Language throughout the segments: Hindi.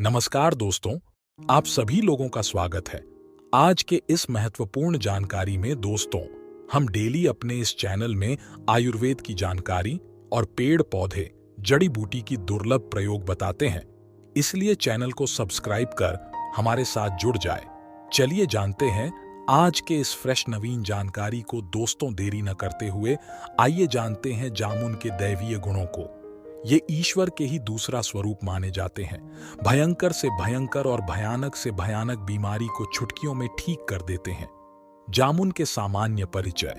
नमस्कार दोस्तों, आप सभी लोगों का स्वागत है। आज के इस महत्वपूर्ण जानकारी में दोस्तों, हम डेली अपने इस चैनल में आयुर्वेद की जानकारी और पेड़ पौधे, जड़ी बूटी की दुर्लभ प्रयोग बताते हैं। इसलिए चैनल को सब्सक्राइब कर हमारे साथ जुड़ जाए। चलिए जानते हैं आज के इस फ्रेश नवीन जानकारी को। दोस्तों, देरी न करते हुए आइए जानते हैं जामुन के दैवीय गुणों को। ये ईश्वर के ही दूसरा स्वरूप माने जाते हैं। भयंकर से भयंकर और भयानक से भयानक बीमारी को चुटकियों में ठीक कर देते हैं। जामुन के सामान्य परिचय।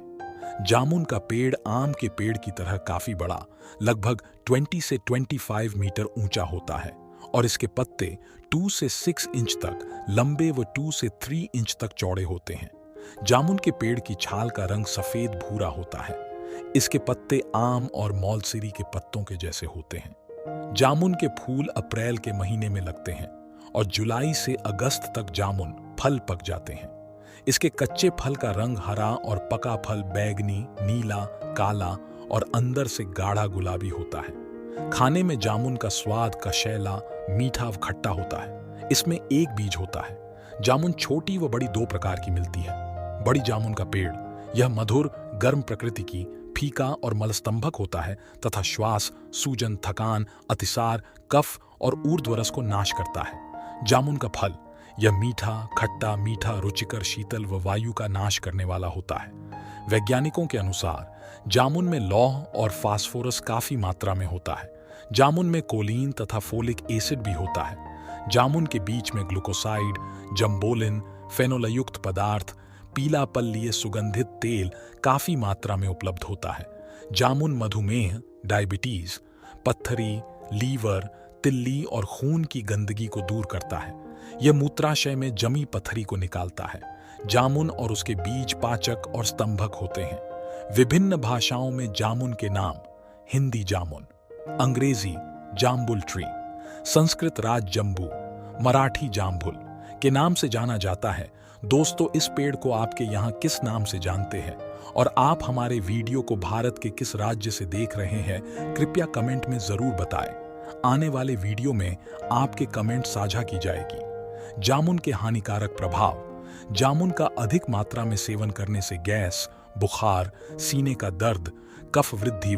जामुन का पेड़ आम के पेड़ की तरह काफी बड़ा, लगभग 20 से 25 मीटर ऊंचा होता है और इसके पत्ते 2 से 6 इंच तक लंबे व 2 से 3 इंच तक चौड़े होते हैं। जामुन के पेड़ की छाल का रंग सफेद भूरा होता है। इसके पत्ते आम और मौलसिरी के पत्तों के जैसे होते हैं। जामुन के फूल अप्रैल के महीने में लगते हैं और जुलाई से अगस्त तक जामुन फल पक जाते हैं। इसके कच्चे फल का रंग हरा और पका फल बैंगनी, नीला, काला और अंदर से गाढ़ा गुलाबी होता है। खाने में जामुन का स्वाद कशैला, मीठा व खट्टा होता है। इसमें एक बीज होता है। जामुन छोटी व बड़ी दो प्रकार की मिलती है। बड़ी जामुन का पेड़, यह मधुर, गर्म प्रकृति की, फीका और मलस्तंभक होता है तथा श्वास, सूजन, थकान, अतिसार, कफ और ऊर्ध्वरस को नाश करता है। जामुन का फल, यह मीठा, खट्टा, मीठा, रुचिकर, शीतल व वायु का नाश करने वाला होता है। वैज्ञानिकों के अनुसार जामुन में लौह और फास्फोरस काफी मात्रा में होता है। जामुन में कोलिन तथा फोलिक एसिड भी होता है। जामुन के बीच में ग्लूकोसाइड, जम्बोलिन, फेनोलयुक्त पदार्थ, पीला पल्लीय सुगंधित तेल काफी मात्रा में उपलब्ध होता है। जामुन मधुमेह, डायबिटीज, पत्थरी, लीवर, तिल्ली और खून की गंदगी को दूर करता है। यह मूत्राशय में जमी पत्थरी को निकालता है। जामुन और उसके बीज पाचक और स्तंभक होते हैं। विभिन्न भाषाओं में जामुन के नाम: हिंदी जामुन, अंग्रेजी जाम्बुल ट्री, संस्कृत राज जम्बू, मराठी जाम्बुल के नाम से जाना जाता है। दोस्तों, इस पेड़ को आपके यहाँ किस नाम से जानते हैं और आप हमारे वीडियो को भारत के किस राज्य से देख रहे हैं, कृपया कमेंट में जरूर बताएं। आने वाले वीडियो में आपके कमेंट साझा की जाएगी। जामुन के हानिकारक प्रभाव। जामुन का अधिक मात्रा में सेवन करने से गैस, बुखार, सीने का दर्द, कफ वृद्धि,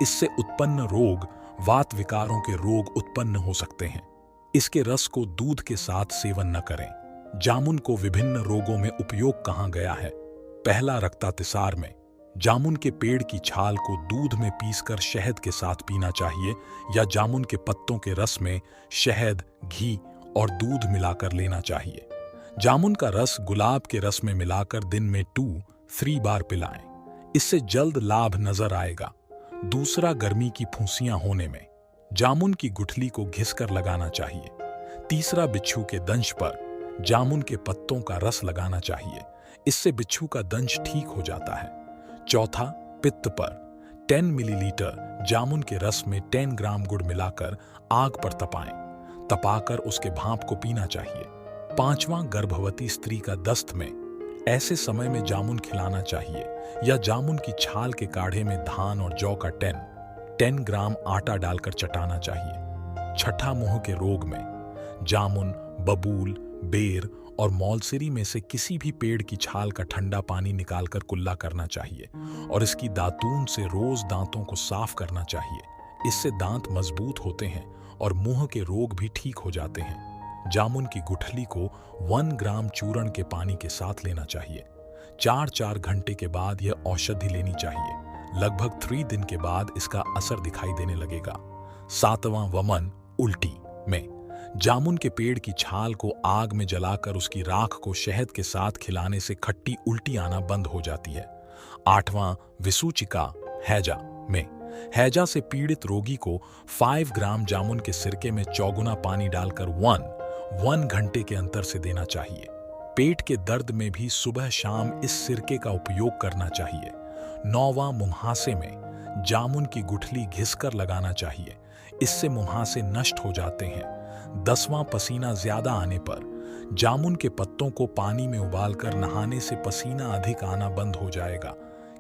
इससे उत्पन्न रोग, वात विकारों के रोग उत्पन्न हो सकते हैं। इसके रस को दूध के साथ सेवन न करें। जामुन को विभिन्न रोगों में उपयोग कहाँ गया है? पहला, रक्तातिसार में। जामुन के पेड़ की छाल को दूध में पीसकर शहद के साथ पीना चाहिए या जामुन के पत्तों के रस में शहद, घी और दूध मिलाकर लेना चाहिए। जामुन का रस गुलाब के रस में मिलाकर दिन में 2-3 बार पिलाएं। इससे जल्द लाभ नजर आएगा। दूसरा, गर्मी की फुंसियां होने में। जामुन की गुठली को घिसकर लगाना चाहिए। तीसरा, बिच्छू के दंश पर जामुन के पत्तों का रस लगाना चाहिए। इससे बिच्छू का दंश ठीक हो जाता है। चौथा, पित्त पर 10 मिलीलीटर जामुन के रस में 10 ग्राम गुड़ मिलाकर आग पर तपाएं। तपाकर उसके भाप को पीना चाहिए। पांचवां, गर्भवती स्त्री का दस्त में। ऐसे समय में जामुन खिलाना चाहिए या जामुन की छाल के काढ़े में धान और जौ का 10 ग्राम आटा डालकर चटाना चाहिए। छठा, मुंह के रोग में। जामुन, बबूल, बेर और मौलसिरी में से किसी भी पेड़ की छाल का ठंडा पानी निकालकर कुल्ला करना चाहिए और इसकी दातून से रोज दांतों को साफ करना चाहिए। इससे दांत मजबूत होते हैं और मुंह के रोग भी ठीक हो जाते हैं। जामुन की गुठली को 1 ग्राम चूर्ण के पानी के साथ लेना चाहिए। 4-4 घंटे के बाद यह औषधि लेनी चाहिए। लगभग 3 दिन के बाद इसका असर दिखाई देने लगेगा। सातवां, वमन, उल्टी में। जामुन के पेड़ की छाल को आग में जलाकर उसकी राख को शहद के साथ खिलाने से खट्टी उल्टी आना बंद हो जाती है। आठवां, विसूचिका, हैजा में। हैजा से पीड़ित रोगी को 5 ग्राम जामुन के सिरके में चौगुना पानी डालकर 1 घंटे के अंतर से देना चाहिए। पेट के दर्द में भी सुबह शाम इस सिरके का उपयोग करना चाहिए। 9वां, मुंहासे में। जामुन की गुठली घिसकर लगाना चाहिए। इससे मुंहासे नष्ट हो जाते हैं। 10वां, पसीना ज्यादा आने पर। जामुन के पत्तों को पानी में उबालकर नहाने से पसीना अधिक आना बंद हो जाएगा।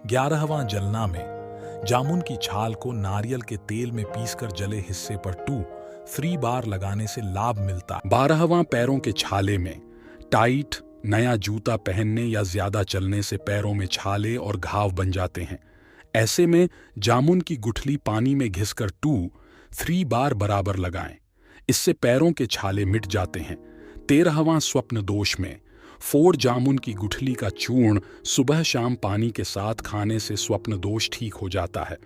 11वां, जलना में। जामुन की छाल को नारियल के तेल में पीसकर जले हिस्से पर 3 बार लगाने से लाभ मिलता है। 12वां, पैरों के छाले में टाइट नया जूता पहनने या ज्यादा चलने से पैरों में छाले और घाव बन जाते हैं। ऐसे में जामुन की गुठली पानी में घिसकर 2-3 बार बराबर लगाएं। इससे पैरों के छाले मिट जाते हैं। 13वां, स्वप्न दोष में 4 जामुन की गुठली का चूर्ण सुबह शाम पानी के साथ खाने से स्वप्न दोष ठीक हो जाता है।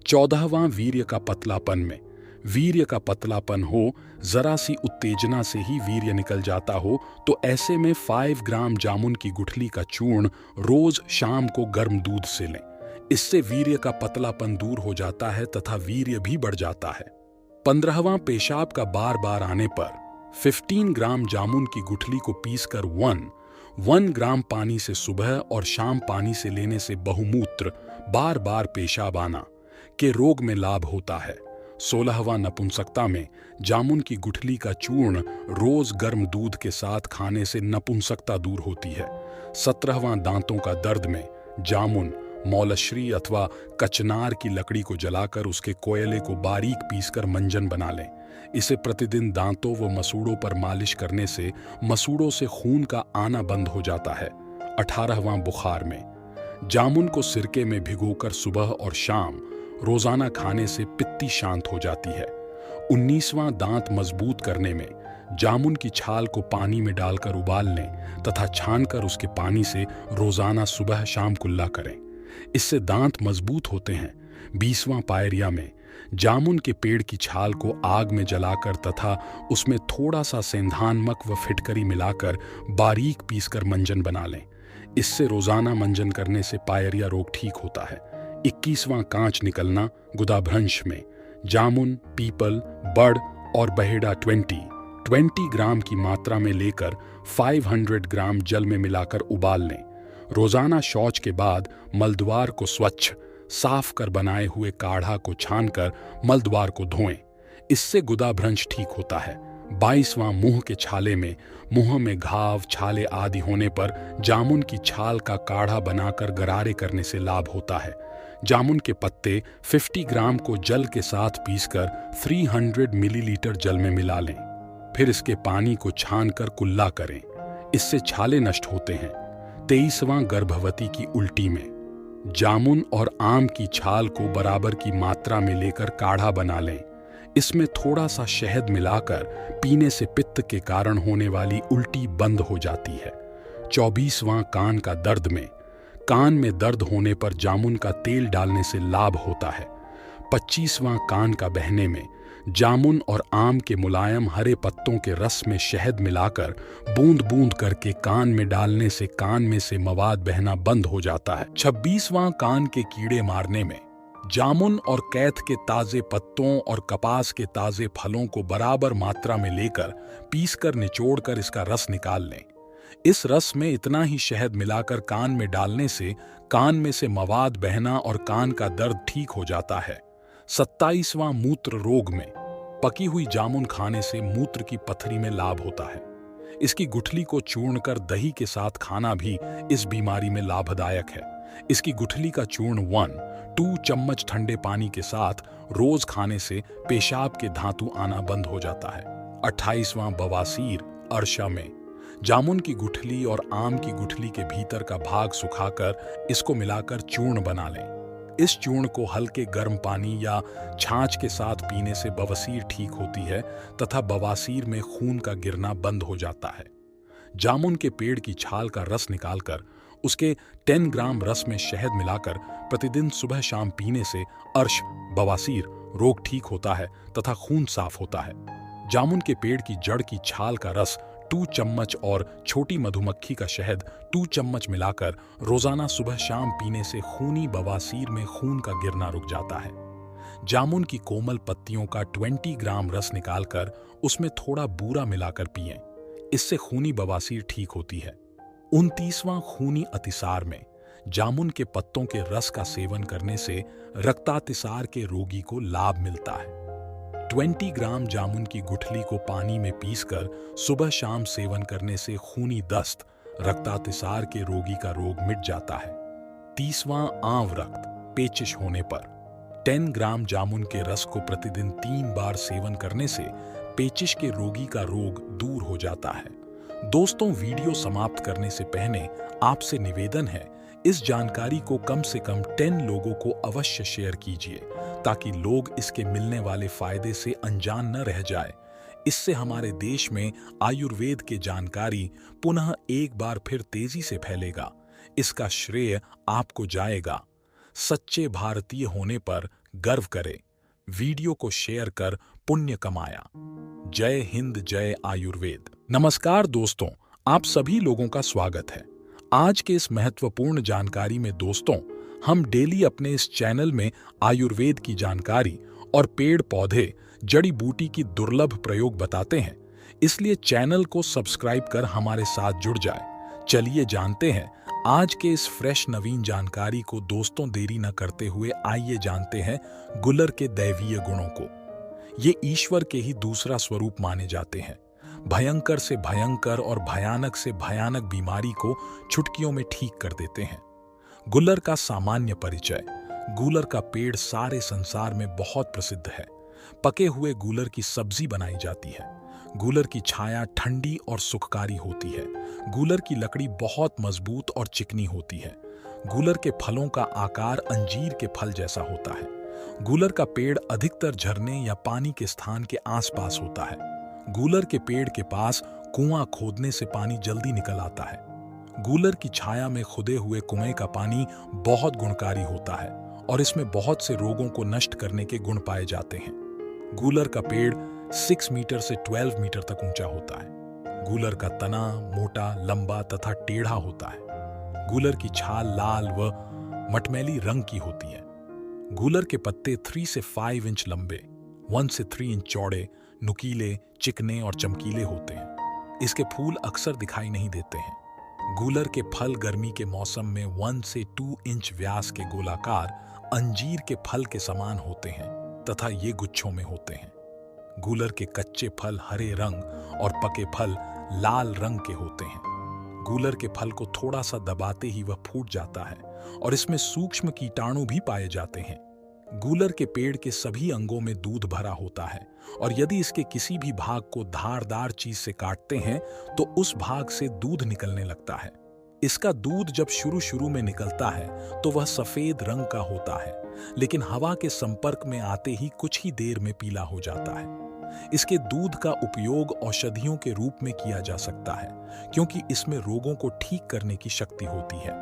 14वां, वीर्य का पतलापन में वीर्य का पतलापन हो, जरा सी उत्तेजना से ही वीर्य निकल जाता हो, तो ऐसे में 5 ग्राम जामुन की गुठली का चूर्ण रोज शाम को गर्म दूध से लें। इससे वीर्य का पतलापन दूर हो जाता है तथा वीर्य भी बढ़ जाता है। 15वां, पेशाब का बार बार आने पर 15 ग्राम जामुन की गुठली को पीसकर 1 ग्राम पानी से सुबह और शाम पानी से लेने से बहुमूत्र बार बार पेशाब आना के रोग में लाभ होता है। 16वां, नपुंसकता में जामुन की गुठली का चूर्ण रोज गर्म दूध के साथ खाने से नपुंसकता दूर होती है। 17वां, दांतों का दर्द में जामुन, मौलश्री अथवा कचनार की लकड़ी को जलाकर उसके कोयले को बारीक पीसकर मंजन बना लें। इसे प्रतिदिन दांतों व मसूड़ों पर मालिश करने से मसूड़ों से खून का आना बंद हो जाता है। 18वां, बुखार में जामुन को सिरके में भिगोकर सुबह और शाम रोजाना खाने से पित्ती शांत हो जाती है। 19वां, दांत मजबूत करने में जामुन की छाल को पानी में डालकर उबाल लें तथा छानकर उसके पानी से रोजाना सुबह शाम कुल्ला करें। इससे दांत मजबूत होते हैं। 20वां, पायरिया में जामुन के पेड़ की छाल को आग में जलाकर तथा उसमें थोड़ा सा सेंधानमक व फिटकरी मिलाकर बारीक पीसकर मंजन बना लें। इससे रोजाना मंजन करने से पायरिया रोग ठीक होता है। 21वां, कांच निकलना गुदाभ्रंश में जामुन, पीपल, बड़ और बहेड़ा 20 ग्राम की मात्रा में लेकर 500 ग्राम जल में मिलाकर उबाल लें। रोजाना शौच के बाद मलद्वार को स्वच्छ साफ कर बनाए हुए काढ़ा को छानकर मलद्वार को धोएं। इससे गुदाभ्रंश ठीक होता है। 22वां, मुंह के छाले में मुंह में घाव, छाले आदि होने पर जामुन की छाल का काढ़ा बनाकर गरारे करने से लाभ होता है। जामुन के पत्ते 50 ग्राम को जल के साथ पीसकर 300 मिलीलीटर जल में मिला लें। फिर इसके पानी को छानकर कुल्ला करें। इससे छाले नष्ट होते हैं। 23वां, गर्भवती की उल्टी में जामुन और आम की छाल को बराबर की मात्रा में लेकर काढ़ा बना लें। इसमें थोड़ा सा शहद मिलाकर पीने से पित्त के कारण होने वाली उल्टी बंद हो जाती है। 24वां, कान का दर्द में कान में दर्द होने पर जामुन का तेल डालने से लाभ होता है। 25वां, कान का बहने में जामुन और आम के मुलायम हरे पत्तों के रस में शहद मिलाकर बूंद बूंद करके कान में डालने से कान में से मवाद बहना बंद हो जाता है। 26वां, कान के कीड़े मारने में जामुन और कैथ के ताजे पत्तों और कपास के ताजे फलों को बराबर मात्रा में लेकर पीसकर निचोड़कर इसका रस निकाल लें। इस रस में इतना ही शहद मिलाकर कान में डालने से कान में से मवाद बहना और कान का दर्द ठीक हो जाता है। 27वां, मूत्र रोग में पकी हुई जामुन खाने से मूत्र की पथरी में लाभ होता है। इसकी गुठली को चूर्ण कर दही के साथ खाना भी इस बीमारी में लाभदायक है। इसकी गुठली का चूर्ण 1-2 चम्मच ठंडे पानी के साथ रोज खाने से पेशाब के धातु आना बंद हो जाता है। 28वां, बवासीर अर्शा में जामुन की गुठली और आम की गुठली के भीतर का भाग सुखाकर इसको मिलाकर चूर्ण बना लें। इस चूर्ण को हल्के गर्म पानी या छाछ के साथ पीने से बवासीर ठीक होती है तथा बवासीर में खून का गिरना बंद हो जाता है। जामुन के पेड़ की छाल का रस निकालकर उसके 10 ग्राम रस में शहद मिलाकर प्रतिदिन सुबह शाम पीने से अर्श, बवासीर रोग ठीक होता है तथा खून साफ होता है। जामुन के पेड़ की जड़ की छाल का रस 2 चम्मच और छोटी मधुमक्खी का शहद 2 चम्मच मिलाकर रोजाना सुबह शाम पीने से खूनी बवासीर में खून का गिरना रुक जाता है। जामुन की कोमल पत्तियों का 20 ग्राम रस निकालकर उसमें थोड़ा बूरा मिलाकर पिएं। इससे खूनी बवासीर ठीक होती है। 29वां, खूनी अतिसार में जामुन के पत्तों के रस का सेवन करने से रक्तातिसार के रोगी को लाभ मिलता है। 20 ग्राम जामुन की गुठली को पानी में पीसकर सुबह शाम सेवन करने से खूनी दस्त, रक्तातिसार के रोगी का रोग मिट जाता है। 30वां, आंव रक्त पेचिश होने पर 10 ग्राम जामुन के रस को प्रतिदिन 3 बार सेवन करने से पेचिश के रोगी का रोग दूर हो जाता है। दोस्तों, वीडियो समाप्त करने से पहले आपसे निवेदन है, इस जानकारी को कम से कम 10 लोगों को अवश्य शेयर कीजिए ताकि लोग इसके मिलने वाले फायदे से अनजान न रह जाए। इससे हमारे देश में आयुर्वेद की जानकारी पुनः एक बार फिर तेजी से फैलेगा। इसका श्रेय आपको जाएगा। सच्चे भारतीय होने पर गर्व करें। वीडियो को शेयर कर पुण्य कमाया। जय हिंद, जय आयुर्वेद। नमस्कार दोस्तों, आप सभी लोगों का स्वागत है। आज के इस महत्वपूर्ण जानकारी में दोस्तों, हम डेली अपने इस चैनल में आयुर्वेद की जानकारी और पेड़ पौधे, जड़ी बूटी की दुर्लभ प्रयोग बताते हैं। इसलिए चैनल को सब्सक्राइब कर हमारे साथ जुड़ जाए। चलिए जानते हैं आज के इस फ्रेश नवीन जानकारी को। दोस्तों, देरी न करते हुए आइए जानते हैं गुलर के दैवीय गुणों को। ये ईश्वर के ही दूसरा स्वरूप माने जाते हैं। भयंकर से भयंकर और भयानक से भयानक बीमारी को चुटकियों में ठीक कर देते हैं। गुलर का सामान्य परिचय। गुलर का पेड़ सारे संसार में बहुत प्रसिद्ध है। पके हुए गुलर की सब्जी बनाई जाती है। गुलर की छाया ठंडी और सुखकारी होती है। गुलर की लकड़ी बहुत मजबूत और चिकनी होती है। गुलर के फलों का आकार अंजीर के फल जैसा होता है। गुलर का पेड़ अधिकतर झरने या पानी के स्थान के आसपास होता है। गुलर के पेड़ के पास कुआं खोदने से पानी जल्दी निकल आता है। गुलर की छाया में खुदे हुए कुएं का पानी बहुत गुणकारी होता है और इसमें बहुत से रोगों को नष्ट करने के गुण पाए जाते हैं। गुलर का पेड़ 6 मीटर से 12 मीटर तक ऊंचा होता है। गुलर का तना मोटा, लंबा तथा टेढ़ा होता है। गुलर की छाल लाल व मटमैली रंग की होती है। गुलर के पत्ते 3 से 5 इंच लंबे, 1 से 3 इंच चौड़े, नुकीले, चिकने और चमकीले होते हैं। इसके फूल अक्सर दिखाई नहीं देते हैं। गुलर के फल गर्मी के मौसम में 1 से 2 इंच व्यास के गोलाकार अंजीर के फल के समान होते हैं तथा ये गुच्छों में होते हैं। गुलर के कच्चे फल हरे रंग और पके फल लाल रंग के होते हैं। गुलर के फल को थोड़ा सा दबाते ही वह फूट जाता है और इसमें सूक्ष्म कीटाणु भी पाए जाते हैं। गुलर के पेड़ के सभी अंगों में दूध भरा होता है और यदि इसके किसी भी भाग को धारदार चीज से काटते हैं तो उस भाग से दूध निकलने लगता है। इसका दूध जब शुरू में निकलता है तो वह सफेद रंग का होता है, लेकिन हवा के संपर्क में आते ही कुछ ही देर में पीला हो जाता है। इसके दूध का उपयोग औषधियों के रूप में किया जा सकता है क्योंकि इसमें रोगों को ठीक करने की शक्ति होती है।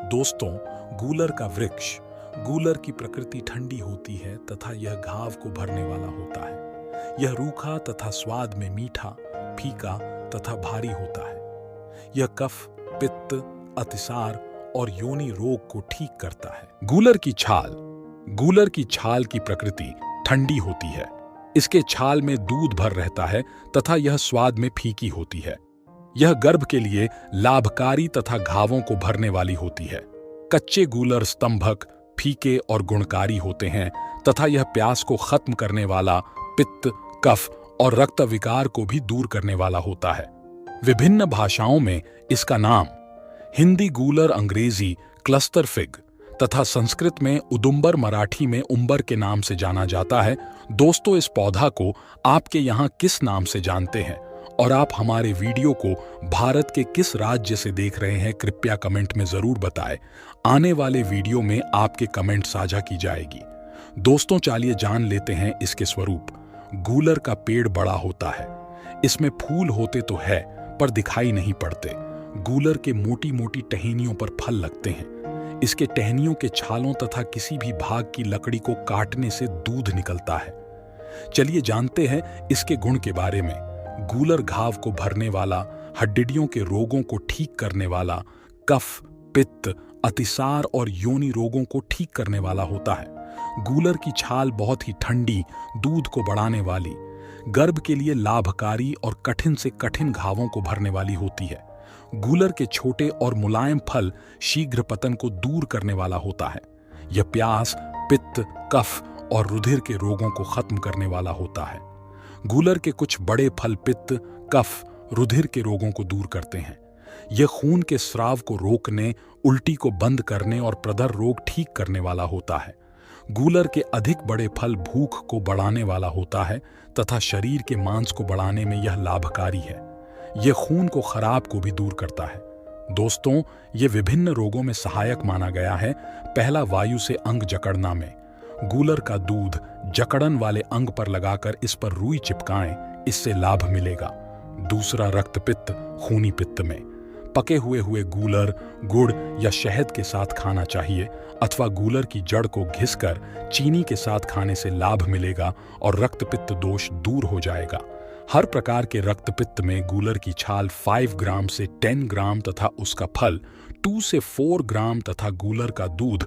दोस्तों, गुलर का वृक्ष। गुलर की प्रकृति ठंडी होती है तथा यह घाव को भरने वाला होता है। यह रूखा तथा स्वाद में मीठा, फीका तथा भारी होता है। यह कफ, पित्त, अतिसार और योनि रोग को ठीक करता है। गुलर की छाल। गुलर की छाल की प्रकृति ठंडी होती है। इसके छाल में दूध भर रहता है तथा यह स्वाद में फीकी होती है। यह गर्भ के लिए लाभकारी तथा घावों को भरने वाली होती है। कच्चे गुलर स्तंभक, फीके और गुणकारी होते हैं तथा यह प्यास को खत्म करने वाला, पित्त, कफ और रक्त विकार को भी दूर करने वाला होता है। विभिन्न भाषाओं में इसका नाम हिंदी गुलर, अंग्रेजी क्लस्टर फिग तथा संस्कृत में उदुम्बर, मराठी में उम्बर के नाम से जाना जाता है। दोस्तों, इस पौधा को आपके यहाँ किस नाम से जानते हैं और आप हमारे वीडियो को भारत के किस राज्य से देख रहे हैं, कृपया कमेंट में जरूर बताएं। आने वाले वीडियो में आपके कमेंट साझा की जाएगी। दोस्तों, चलिए जान लेते हैं इसके स्वरूप। गुलर का पेड़ बड़ा होता है। इसमें फूल होते तो है पर दिखाई नहीं पड़ते। गुलर के मोटी मोटी टहनियों पर फल लगते हैं। इसके टहनियों के छालों तथा किसी भी भाग की लकड़ी को काटने से दूध निकलता है। चलिए जानते हैं इसके गुण के बारे में। गुलर घाव को भरने वाला, हड्डियों के रोगों को ठीक करने वाला, कफ, पित्त, अतिसार और योनि रोगों को ठीक करने वाला होता है। गुलर की छाल बहुत ही ठंडी, दूध को बढ़ाने वाली, गर्भ के लिए लाभकारी और कठिन से कठिन घावों को भरने वाली होती है। गुलर के छोटे और मुलायम फल शीघ्र पतन को दूर करने वाला होता है। यह प्यास, पित्त, कफ और रुधिर के रोगों को खत्म करने वाला होता है। गुलर के कुछ बड़े फल पित्त, कफ, रुधिर के रोगों को दूर करते हैं। यह खून के स्राव को रोकने, उल्टी को बंद करने और प्रदर रोग ठीक करने वाला होता है। गूलर के अधिक बड़े फल भूख को बढ़ाने वाला होता है तथा शरीर के मांस को बढ़ाने में यह लाभकारी है। यह खून को खराब को भी दूर करता है। दोस्तों, ये विभिन्न रोगों में सहायक माना गया है। पहला, वायु से अंग जकड़ना में। गूलर का दूध जकड़न वाले अंग पर लगाकर इस पर रुई चिपकाएं, इससे लाभ मिलेगा। दूसरा, रक्तपित्त, खूनी पित्त में। पके हुए गूलर गुड़ या शहद के साथ खाना चाहिए अथवा गूलर की जड़ को घिसकर चीनी के साथ खाने से लाभ मिलेगा और रक्तपित्त दोष दूर हो जाएगा। हर प्रकार के रक्तपित्त में गूलर की छाल 5 ग्राम से 10 ग्राम तथा उसका फल 2 से 4 ग्राम तथा गूलर का दूध